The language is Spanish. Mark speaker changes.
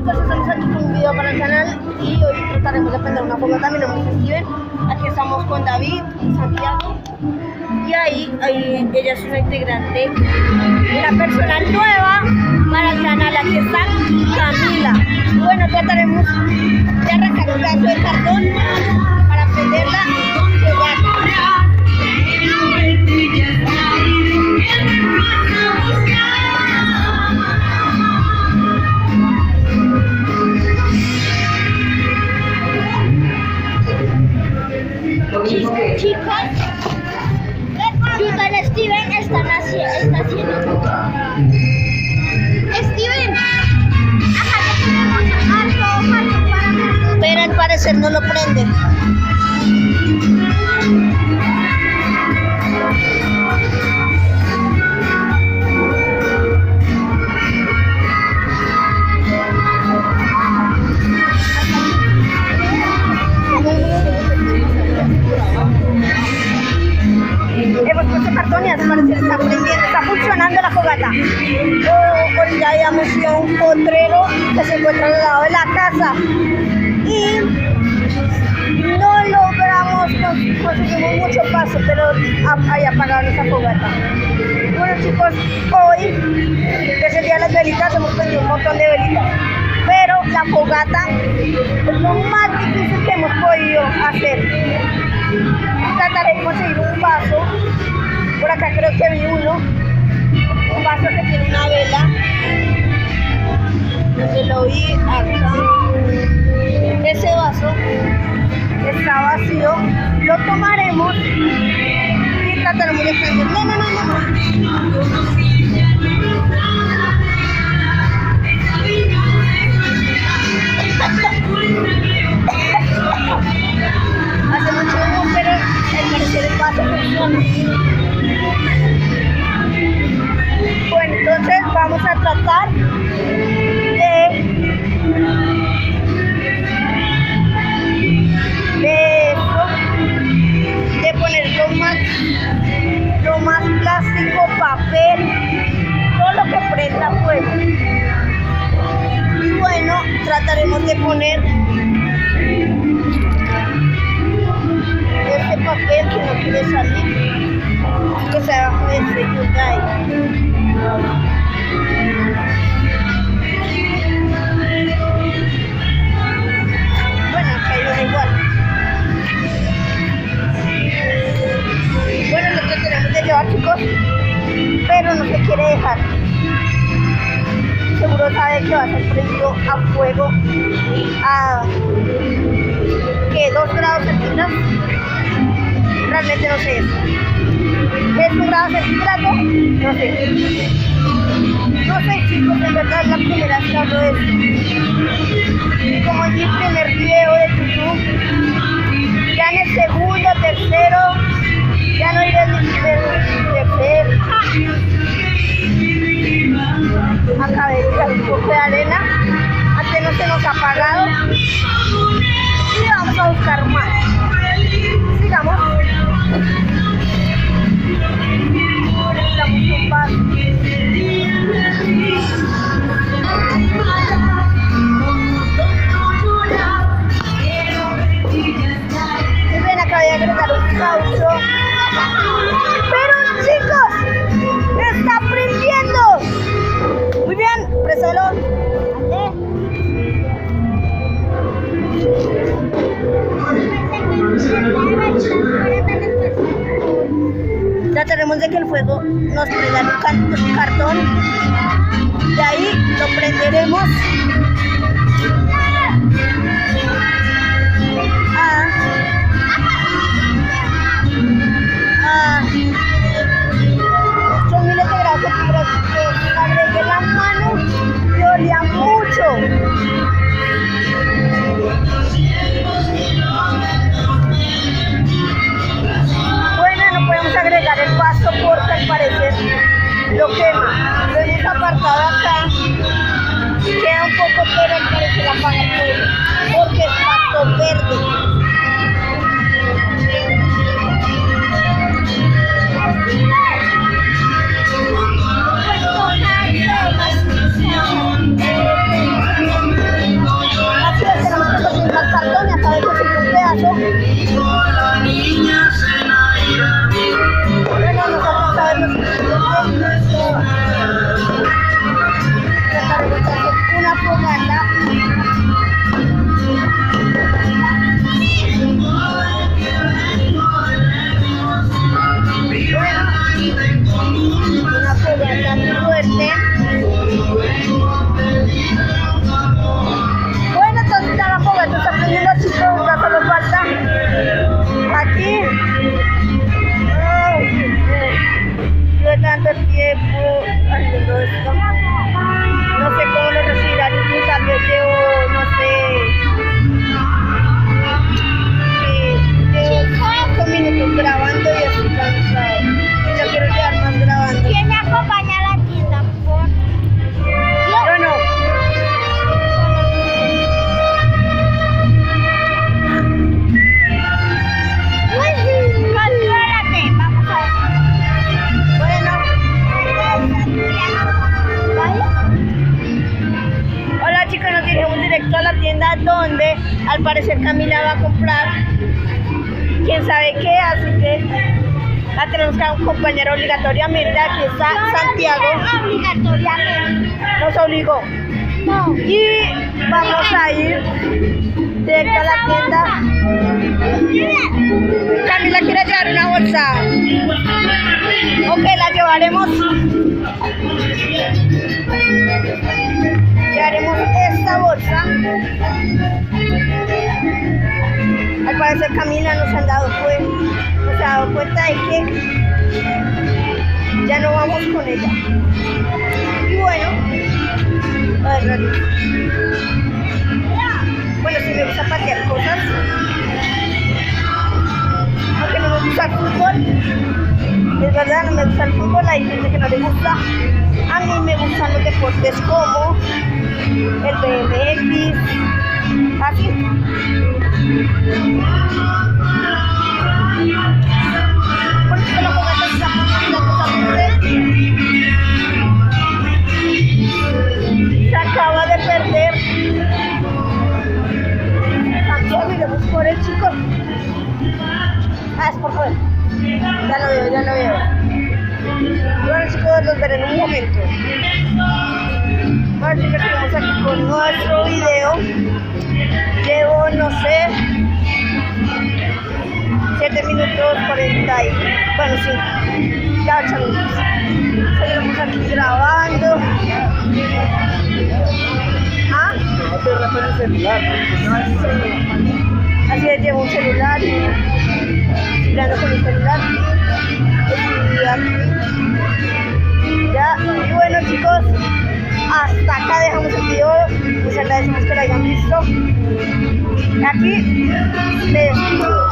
Speaker 1: chicos, estamos aquí con un video para el canal y hoy trataremos de prender una fogata. Mi nombre es Steven, aquí estamos con David y Santiago y ahí ella es una integrante, una persona nueva para el canal. Aquí está Camila. Bueno, trataremos de arrancar un pedazo de cartón para prender la fogata. Chicos, Yuta y Steven está haciendo. Steven, acá ya tenemos algo para prender. Pero al parecer no lo prende. Hemos puesto cartón y al parecer está prendiendo, está funcionando la fogata. Ahorita habíamos ido a un potrero que se encuentra al lado de la casa y no logramos conseguimos mucho paso, pero ahí apagaron esa fogata. Bueno chicos, hoy que es el día de las velitas, hemos prendido un montón de velitas, pero la fogata es lo más difícil que hemos podido hacer. Trataré de conseguir un vaso, por acá creo que vi un vaso que tiene una vela, donde lo vi acá. Ese vaso está vacío, lo tomaremos y trataremos de prender. No. Hace mucho humo, pero al parecer el vaso funciona. Bueno, entonces vamos a tratar de poner lo más plástico, papel, todo lo que prenda fuego. Y bueno, trataremos de poner este papel que no quiere salir, que se abajo de este Hyundai. Bueno, acá ayuda igual. Bueno, lo que tenemos de llevar, chicos, pero no se quiere dejar. Seguro sabe que va a ser prendido a fuego a 2 grados centígrados. Realmente no sé eso. ¿Es 1 grado centígrado? No sé. No sé chicos, en verdad es la primera vez que hablo de esto. Como en mi primer video de YouTube, ya en el segundo, tercero, ya no iré en el tercer. Acabé de tirar un poco de arena, antes no se nos ha apagado y vamos a buscar más. Sigamos. Necesitamos un vaso. Y ven, acabé de agregar un caucho. Pero chicos, está prendiendo. Muy bien, présalo. Trataremos de que el fuego nos prenda un cartón, de ahí lo prenderemos son miles de grados centígrados que agregué la mano y olía mucho. Podemos agregar el pasto porque al parecer lo quema. Lo hemos apartado acá, queda un poco, pero al parecer apaga el fuego porque es pasto verde. Una fogata muy fuerte. Bueno, entonces ya la fogata está prendiendo, chicos, ya solo falta aquí. Yo tanto tiempo haciendo esto. No sé cómo lo recibirán, en cambio llevo, no sé, llevo 5 minutos grabando y estoy cansado. Y no quiero quedar más grabando.
Speaker 2: ¿Quién me acompaña a la tienda? Por...
Speaker 1: Yo no.
Speaker 2: Contrólate, vamos a ver.
Speaker 1: Bueno. Hola chicos, nos dirigimos directo a la tienda donde al parecer Camila va a comprar quién sabe qué, así que la tenemos que acompañar obligatoriamente. Aquí está Santiago,
Speaker 2: Obligatoriamente.
Speaker 1: nos obligó
Speaker 2: No.
Speaker 1: y vamos a ir directo a la tienda. Camila quiere llevar una bolsa. Ok, la llevaremos. Llevaremos esta bolsa. Al parecer Camila nos ha dado cuenta de que ya no vamos con ella. Y bueno, a ver, bueno, si me gusta patear cosas, aunque no me gusta el fútbol, es verdad, no me gusta el fútbol, hay gente que no le gusta. A mí me gustan los deportes como el BMX, así. Por eso la fogata está totalmente. Se acaba de perder. Santiago, miremos por el chico. Ah, es por fuera. Ya lo veo. Bueno chicos, los veré en un momento. Bueno chicos, estamos aquí con nuestro video. Llevo, no sé, 7 minutos 40 y... bueno, sí, ya 8 minutos. Seguimos aquí grabando. ¿Ah?
Speaker 3: No te refieres al celular, no es celular.
Speaker 1: Así es, llevo un celular y mirando con el celular. Y aquí. Ya, y bueno chicos, hasta acá dejamos el video. Les agradecemos que lo hayan visto. Aquí les despido.